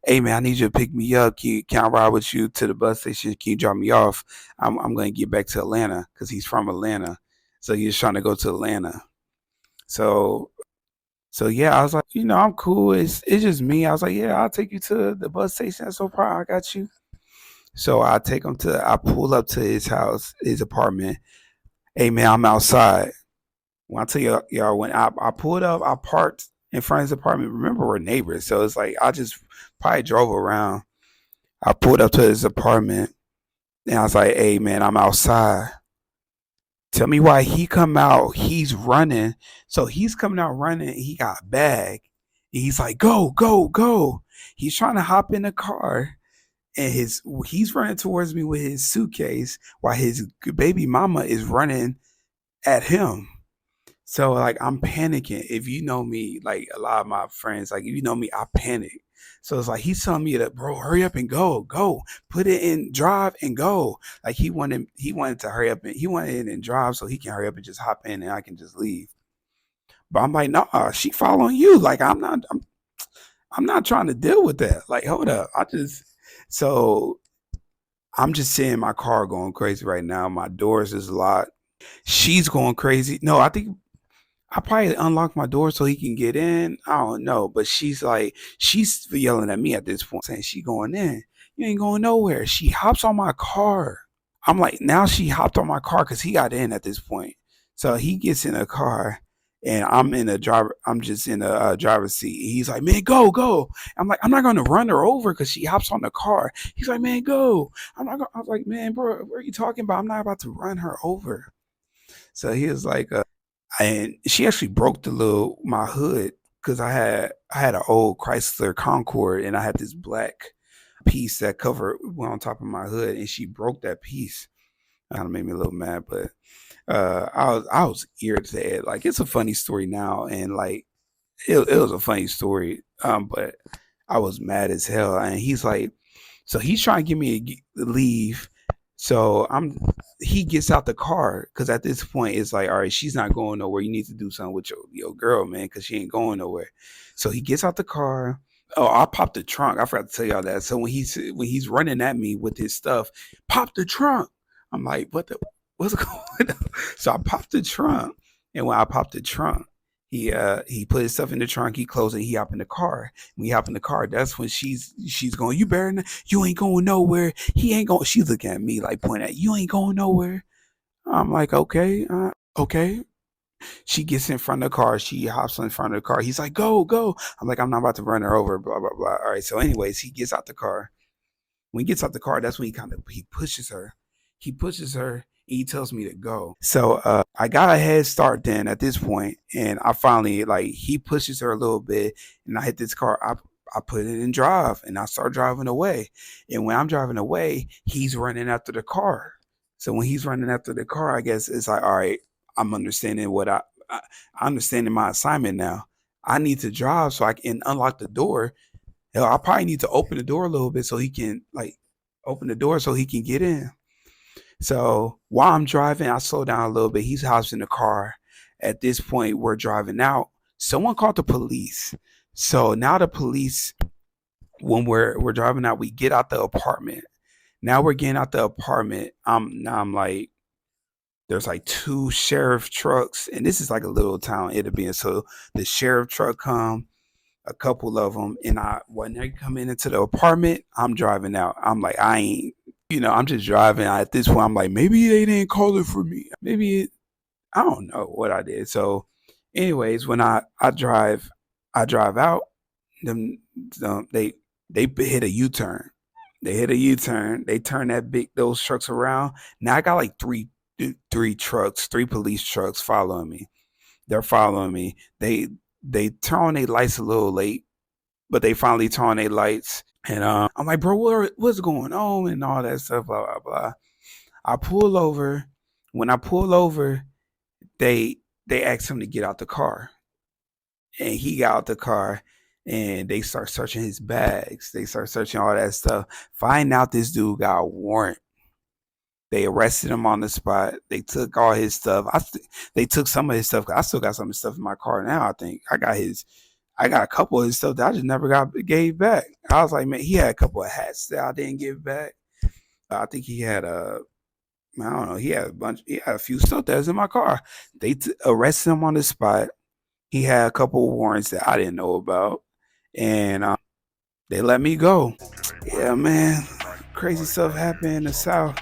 hey man, I need you to pick me up. Can I ride with you to the bus station? Can you drop me off? I'm going to get back to Atlanta because he's from Atlanta. So he's trying to go to Atlanta. So yeah, I was like, I'm cool. It's just me. I was like, yeah, I'll take you to the bus station. That's no problem. I got you. So I pull up to his house, his apartment. Hey man, I'm outside. When I tell y'all, when I pulled up, I parked in front of his apartment. Remember, we're neighbors, so it's like I just probably drove around. I pulled up to his apartment, and I was like, "Hey, man, I'm outside. Tell me why he come out. He's running. So he's coming out running. He got a bag. And he's like, go, go, go. He's trying to hop in the car, and he's running towards me with his suitcase while his baby mama is running at him. So like I'm panicking. If you know me, like a lot of my friends, like if you know me, I panic. So it's like he's telling me that, bro, hurry up and go, go, put it in drive and go. Like he wanted to hurry up and he wanted it in drive so he can hurry up and just hop in and I can just leave. But I'm like, nah, she following you. Like I'm not trying to deal with that. Like, hold up. So I'm just sitting in my car going crazy right now. My doors is locked. She's going crazy. No, I think I probably unlocked my door so he can get in. I don't know, but she's yelling at me at this point, saying she going in. You ain't going nowhere. She hops on my car. I'm like, now she hopped on my car because he got in at this point. So he gets in a car, and I'm in a driver. I'm just in a driver's seat. He's like, man, go, go. I'm like, I'm not gonna run her over because she hops on the car. He's like, man, go. I'm not. I was like, man, bro, what are you talking about? I'm not about to run her over. So he was like, and she actually broke my hood because I had an old Chrysler Concorde and I had this black piece that covered went on top of my hood and she broke that piece. Kind of made me a little mad, but I was irritated. Like it's a funny story now, and like it was a funny story. But I was mad as hell, and he's like, so he's trying to get me to leave. So he gets out the car because at this point it's like, all right, she's not going nowhere. You need to do something with your girl, man, because she ain't going nowhere. So he gets out the car. Oh, I popped the trunk. I forgot to tell y'all that. So when he's running at me with his stuff, pop the trunk. I'm like, what's going on? So I popped the trunk, and when I popped the trunk, he put his stuff in the trunk. He closed it. He hop in the car. When he hop in the car, that's when she's going. You better not, you ain't going nowhere. He ain't going. She's looking at me like pointing at you ain't going nowhere. I'm like okay, okay. She gets in front of the car. She hops in front of the car. He's like go go. I'm like I'm not about to run her over. Blah blah blah. All right. So anyways, he gets out the car. When he gets out the car, that's when he pushes her. He pushes her. He tells me to go. So I got a head start then at this point, and I finally like he pushes her a little bit, and I hit this car. I put it in drive, and I start driving away. And when I'm driving away, he's running after the car. So when he's running after the car, I guess it's like, all right, I'm understanding I understanding my assignment now. I need to drive so I can unlock the door. Hell, I probably need to open the door a little bit so he can like open the door so he can get in. So while I'm driving, I slow down a little bit. He's housed in the car. At this point, we're driving out. Someone called the police. So now the police, when we're driving out, we get out the apartment. Now we're getting out the apartment. I'm like, there's like two sheriff trucks, and this is like a little town, it'll be. So the sheriff truck come, a couple of them, and when they come into the apartment, I'm driving out. I'm like, I ain't, I'm just driving. At this point, I'm like, maybe they didn't call it for me. I don't know what I did. So, anyways, when I drive out. Them, they hit a U-turn. They hit a U-turn. They turn those trucks around. Now I got like three police trucks following me. They're following me. They turn on their lights a little late, but they finally turn on their lights. And I'm like, bro, what's going on and all that stuff, blah blah blah. I pull over. When I pull over, they they ask him to get out the car, and he got out the car, and they start searching his bags. They start searching all that stuff. Find out this dude got a warrant. They arrested him on the spot. They took all his stuff. They took some of his stuff. I still got some of his stuff in my car now. I think I got his. I got a couple of his stuff that I just never got gave back. I was like, man, he had a couple of hats that I didn't give back. I think he had I don't know, he had a bunch, he had a few stuff that was in my car. They arrested him on the spot. He had a couple of warrants that I didn't know about, and they let me go. Yeah, man, crazy stuff happened in the South.